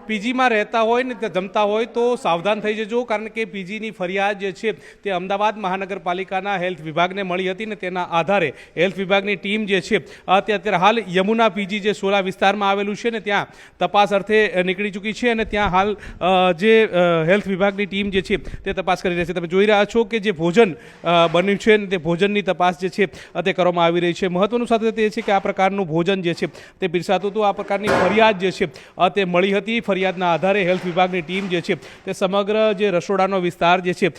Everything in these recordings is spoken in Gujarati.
પીજીમાં રહેતા હોય ને તે જમતા હોય તો સાવધાન થઈ જજો, કારણ કે પીજીની ફરિયાદ જે છે તે અમદાવાદ મહાનગરપાલિકાના હેલ્થ વિભાગને મળી હતી ને તેના આધારે હેલ્થ વિભાગની ટીમ જે છે તે અત્યારે હાલ યમુના પીજી જે સોલા વિસ્તારમાં આવેલું છે ને ત્યાં તપાસ અર્થે નીકળી ચૂકી છે અને ત્યાં હાલ જે હેલ્થ વિભાગની ટીમ જે છે તે તપાસ કરી રહી છે. તમે જોઈ રહ્યા છો કે જે ભોજન બન્યું છે ને તે ભોજનની તપાસ જે છે તે કરવામાં આવી રહી છે. મહત્વનું સાથે તે છે કે આ પ્રકારનું ભોજન જે છે તે પીરસાતું હતું. આ પ્રકારની ફરિયાદ જે છે તે મળી હતી. ફરિયાદના આધારે હેલ્થ વિભાગની ટીમ જે છે તે સમગ્ર જે રસોડાનો વિસ્તાર જે છે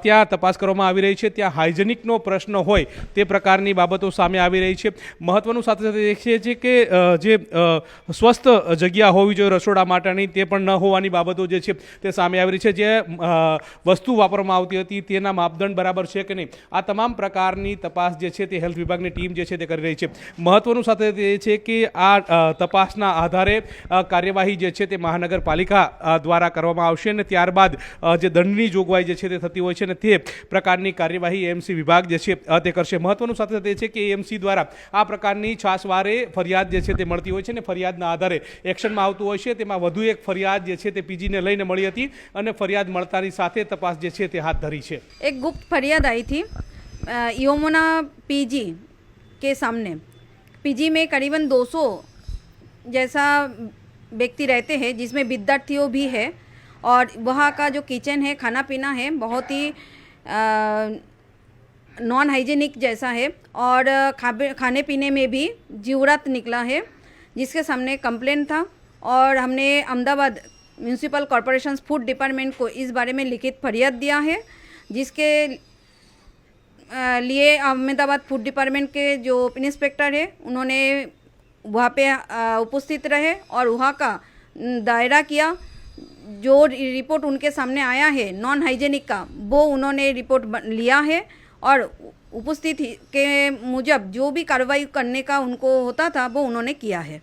ત્યાં તપાસ કરવામાં આવી રહી છે. ત્યાં હાઇજેનિકનો પ્રશ્ન હોય તે પ્રકારની બાબતો સામે આવી રહી છે. મહત્વનું સાથે સાથે એ છે કે જે સ્વસ્થ જગ્યા હોવી જોઈએ રસોડા માટેની તે પણ ન હોવાની બાબતો જે છે તે સામે આવી રહી છે. જે વસ્તુ વાપરવામાં આવતી હતી તેના માપદંડ બરાબર છે કે નહીં, આ તમામ પ્રકારની તપાસ જે છે તે હેલ્થ વિભાગની ટીમ જે છે તે કરી રહી છે. મહત્વનું સાથે તે છે કે આ તપાસના આધારે કાર્યવાહી જે છે તે મહાનગરપાલિકા દ્વારા કરવામાં આવશે અને ત્યારબાદ જે દંડની જોગવાઈ જે છે તે થતી હોય છે ને તે પ્રકારની કાર્યવાહી એએમસી વિભાગ જે છે તે કરશે. મહત્વનું સાથે તે છે કે એએમસી દ્વારા આ પ્રકારની છાસવારે ફરિયાદ જે છે તે મળતી હોય છે ને ફરિયાદના આધારે એક્શનમાં આવતું હોય છે. તેમાં વધુ એક ફરિયાદ જે છે તે પીજીને લઈને મળી હતી અને ફરિયાદ મળતાની સાથે તપાસ જે છે તે હાથ ધરી છે. एक गुप्त फरियाद आई थी यमुना पीजी के सामने. पीजी में करीबन 200 जैसा व्यक्ति रहते हैं जिसमें विद्यार्थियों भी है और वहाँ का जो किचन है खाना पीना है बहुत ही नॉन हाइजीनिक जैसा है और खाने पीने में भी जीवरात निकला है, जिसके सामने कंप्लेन था और हमने Ahmedabad municipal corporation food department को इस बारे में लिखित फरियाद दिया है, जिसके लिए अहमदाबाद फूड डिपार्टमेंट के जो इंस्पेक्टर है उन्होंने वहाँ पे उपस्थित रहे और वहाँ का दायरा किया. जो रिपोर्ट उनके सामने आया है नॉन हाइजेनिक का वो उन्होंने रिपोर्ट लिया है और उपस्थिति के मुजब जो भी कार्रवाई करने का उनको होता था वो उन्होंने किया है.